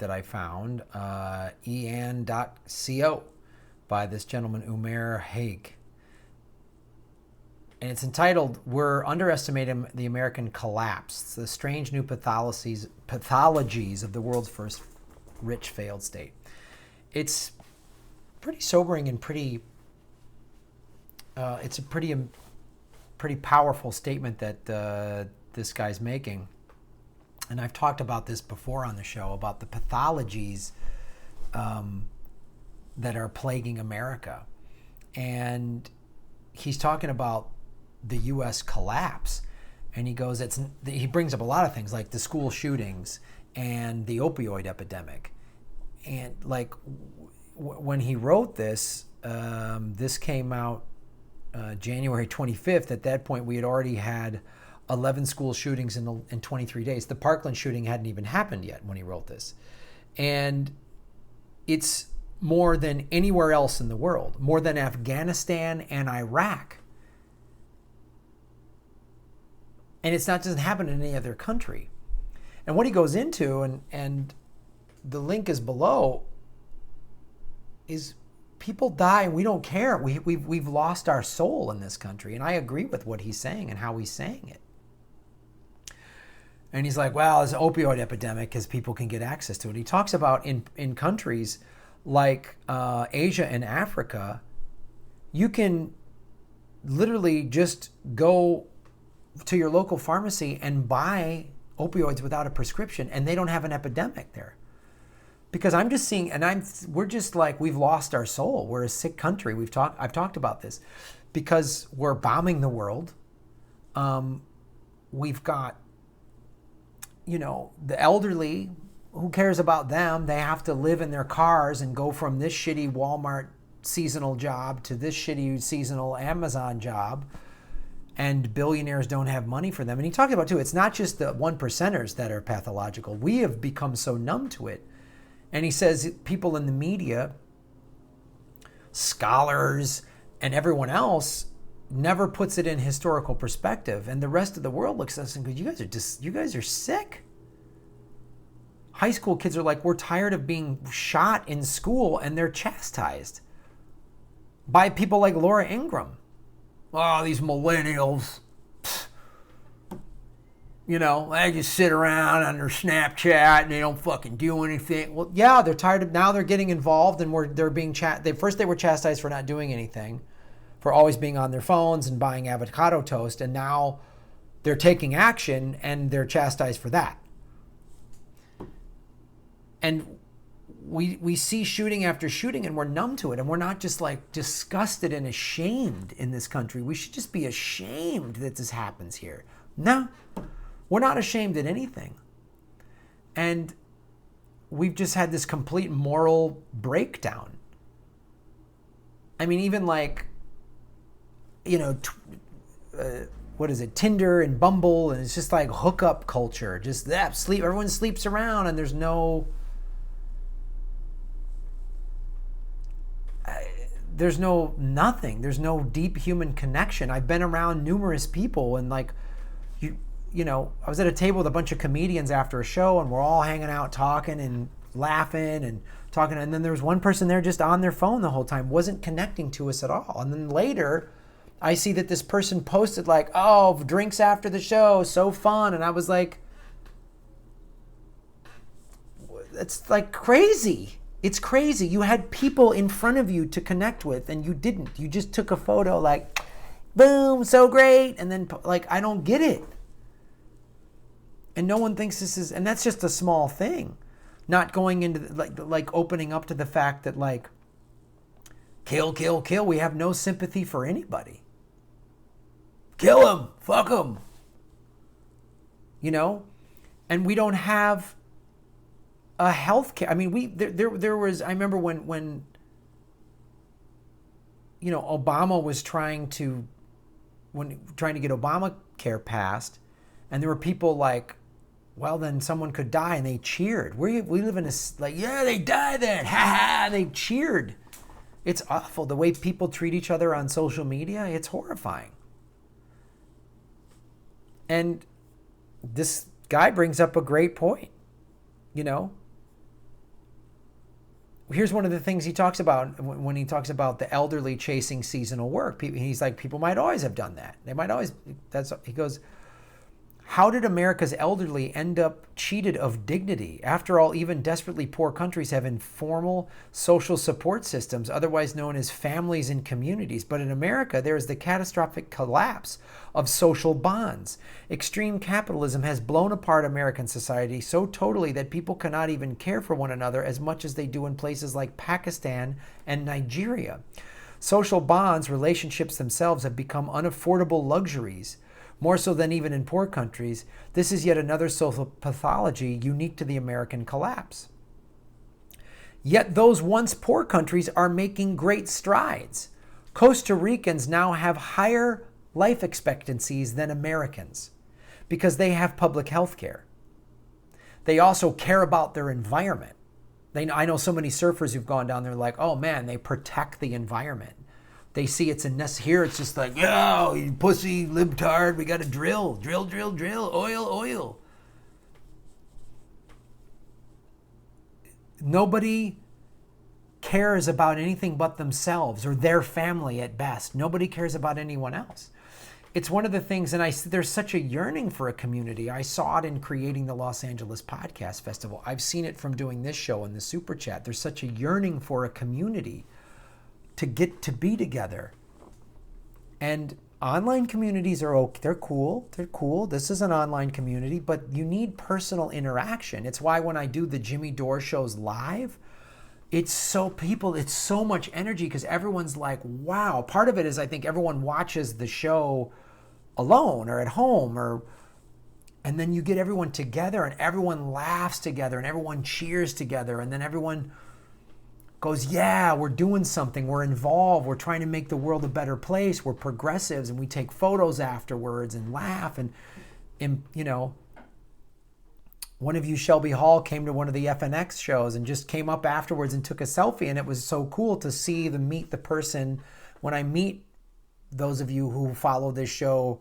that I found, en.co, by this gentleman, Umair Haig. And it's entitled, "We're Underestimating the American Collapse. It's the Strange New Pathologies of the World's First Rich Failed State." It's pretty sobering and it's a pretty powerful statement that this guy's making. And I've talked about this before on the show, about the pathologies that are plaguing America. And he's talking about the U.S. collapse. And he goes, he brings up a lot of things like the school shootings and the opioid epidemic. And like when he wrote this, this came out January 25th. At that point, we had already had 11 school shootings in 23 days. The Parkland shooting hadn't even happened yet when he wrote this. And it's more than anywhere else in the world, more than Afghanistan and Iraq. And it's not, doesn't happen in any other country. And what he goes into, and the link is below, is people die and we don't care. We've lost our soul in this country. And I agree with what he's saying and how he's saying it. And he's like, well, it's an opioid epidemic because people can get access to it. He talks about in countries like Asia and Africa, you can literally just go to your local pharmacy and buy opioids without a prescription, and they don't have an epidemic there. Because I'm just seeing, and we're just like, we've lost our soul. We're a sick country. I've talked about this because we're bombing the world. We've got, the elderly. Who cares about them? They have to live in their cars and go from this shitty Walmart seasonal job to this shitty seasonal Amazon job. And billionaires don't have money for them. And he talked about, too, it's not just the 1%ers that are pathological. We have become so numb to it. And he says people in the media, scholars, and everyone else never puts it in historical perspective. And the rest of the world looks at us and goes, you guys are sick. High school kids are like, we're tired of being shot in school, and they're chastised by people like Laura Ingraham. Oh, these millennials, they just sit around on their Snapchat and they don't fucking do anything. Well, yeah, they're tired of, now they're getting involved, and they're being first they were chastised for not doing anything, for always being on their phones and buying avocado toast, and now they're taking action and they're chastised for that. And we see shooting after shooting, and we're numb to it, and we're not just like disgusted and ashamed in this country. We should just be ashamed that this happens here. No, we're not ashamed at anything. And we've just had this complete moral breakdown. I mean, even like, what is it, Tinder and Bumble, and it's just like hookup culture. Just that sleep, everyone sleeps around, and there's no nothing. There's no deep human connection. I've been around numerous people, and like, I was at a table with a bunch of comedians after a show, and we're all hanging out talking and laughing and talking. And then there was one person there just on their phone the whole time, wasn't connecting to us at all. And then later I see that this person posted like, oh, drinks after the show, so fun. And I was like, it's like crazy. It's crazy. You had people in front of you to connect with, and you didn't. You just took a photo like, boom, so great. And then like, I don't get it. And no one thinks this is, and that's just a small thing. Not going into like opening up to the fact that like, kill, kill, kill. We have no sympathy for anybody. Kill him, fuck him. And we don't have a healthcare. I mean, there was. I remember when Obama was trying to get Obamacare passed, and there were people like, well, then someone could die, and they cheered. We live in a like, yeah, they die then, ha ha. They cheered. It's awful the way people treat each other on social media. It's horrifying. And this guy brings up a great point. here's one of the things he talks about when he talks about the elderly chasing seasonal work. He's like, people might always have done that. They might always, he goes, how did America's elderly end up cheated of dignity? After all, even desperately poor countries have informal social support systems, otherwise known as families and communities. But in America, there is the catastrophic collapse of social bonds. Extreme capitalism has blown apart American society so totally that people cannot even care for one another as much as they do in places like Pakistan and Nigeria. Social bonds, relationships themselves, have become unaffordable luxuries. More so than even in poor countries, this is yet another social pathology unique to the American collapse. Yet those once poor countries are making great strides. Costa Ricans now have higher life expectancies than Americans because they have public health care. They also care about their environment. I know so many surfers who've gone down there like, oh man, they protect the environment. They see it's a nest here. It's just like, yo, you pussy, libtard, we got to drill, oil. Nobody cares about anything but themselves or their family at best. Nobody cares about anyone else. It's one of the things, and there's such a yearning for a community. I saw it in creating the Los Angeles Podcast Festival. I've seen it from doing this show in the Super Chat. There's such a yearning for a community to get to be together. And online communities are okay. They're cool. This is an online community, but you need personal interaction. It's why when I do the Jimmy Dore shows live, it's so much energy because everyone's like, wow. Part of it is I think everyone watches the show alone or at home, and then you get everyone together and everyone laughs together and everyone cheers together and then everyone goes, yeah, we're doing something, we're involved, we're trying to make the world a better place, we're progressives, and we take photos afterwards and laugh. And you know, one of you, Shelby Hall, came to one of the FNX shows and just came up afterwards and took a selfie, and it was so cool to meet the person. When I meet those of you who follow this show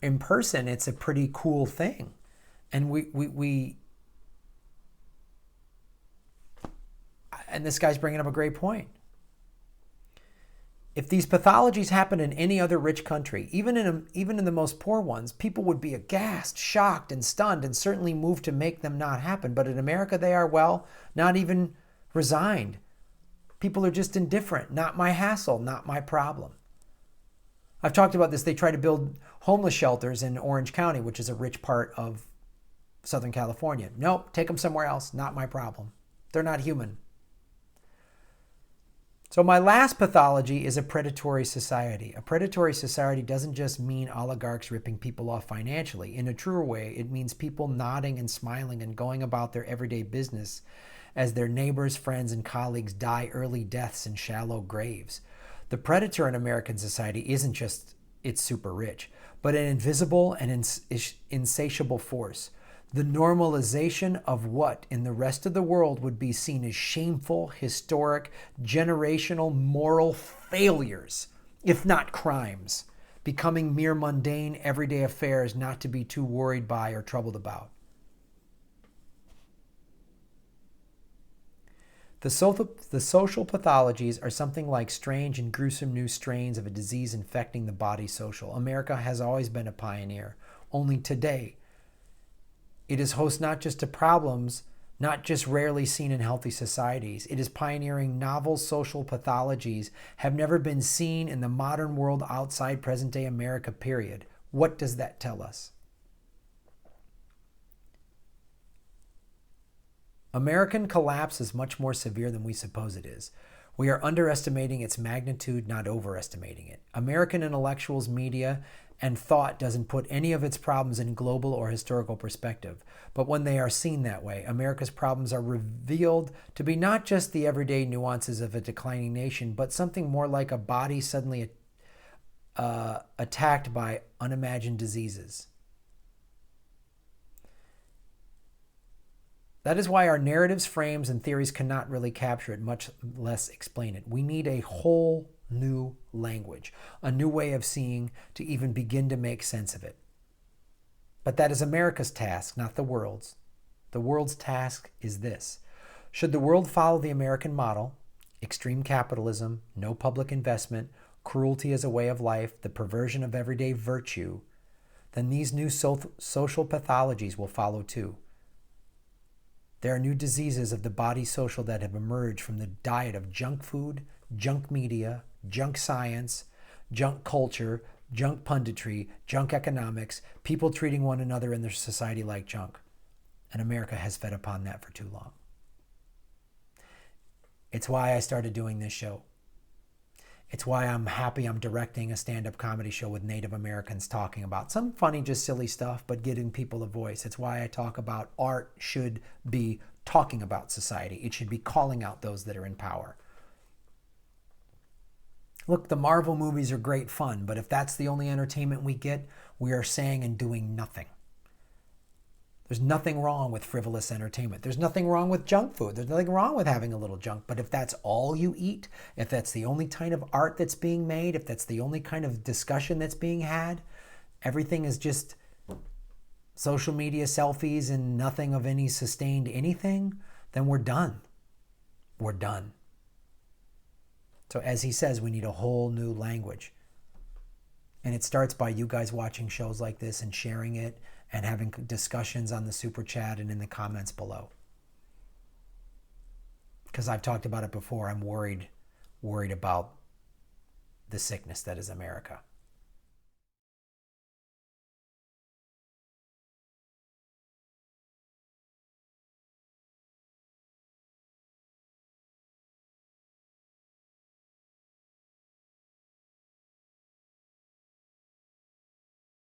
in person, it's a pretty cool thing. And and this guy's bringing up a great point. If these pathologies happened in any other rich country, even in the most poor ones, people would be aghast, shocked, and stunned, and certainly move to make them not happen. But in America, they are, well, not even resigned. People are just indifferent. Not my hassle, not my problem. I've talked about this. They try to build homeless shelters in Orange County, which is a rich part of Southern California. Nope, take them somewhere else. Not my problem. They're not human. So my last pathology is a predatory society. A predatory society doesn't just mean oligarchs ripping people off financially. In a truer way, it means people nodding and smiling and going about their everyday business as their neighbors, friends, and colleagues die early deaths in shallow graves. The predator in American society isn't just it's super rich, but an invisible and insatiable force. The normalization of what in the rest of the world would be seen as shameful, historic, generational, moral failures, if not crimes, becoming mere mundane, everyday affairs not to be too worried by or troubled about. The social pathologies are something like strange and gruesome new strains of a disease infecting the body social. America has always been a pioneer. Only today, it is host not just to problems, not just rarely seen in healthy societies. It is pioneering novel social pathologies have never been seen in the modern world outside present-day America, period. What does that tell us? American collapse is much more severe than we suppose it is. We are underestimating its magnitude, not overestimating it. American intellectuals, media, and thought doesn't put any of its problems in global or historical perspective. But when they are seen that way, America's problems are revealed to be not just the everyday nuances of a declining nation, but something more like a body suddenly attacked by unimagined diseases. That is why our narratives, frames, and theories cannot really capture it, much less explain it. We need a whole new language, a new way of seeing to even begin to make sense of it. But that is America's task, not the world's. The world's task is this: Should the world follow the American model, extreme capitalism, no public investment, cruelty as a way of life, the perversion of everyday virtue, then these new social pathologies will follow too. There are new diseases of the body social that have emerged from the diet of junk food, junk media, junk science, junk culture, junk punditry, junk economics, people treating one another in their society like junk. And America has fed upon that for too long. It's why I started doing this show. It's why I'm happy I'm directing a stand-up comedy show with Native Americans talking about some funny, just silly stuff, but giving people a voice. It's why I talk about art should be talking about society. It should be calling out those that are in power. Look, the Marvel movies are great fun, but if that's the only entertainment we get, we are saying and doing nothing. There's nothing wrong with frivolous entertainment. There's nothing wrong with junk food. There's nothing wrong with having a little junk. But if that's all you eat, if that's the only kind of art that's being made, if that's the only kind of discussion that's being had, everything is just social media selfies and nothing of any sustained anything, then we're done. We're done. So as he says, we need a whole new language. And it starts by you guys watching shows like this and sharing it and having discussions on the super chat and in the comments below. Because I've talked about it before, I'm worried about the sickness that is America.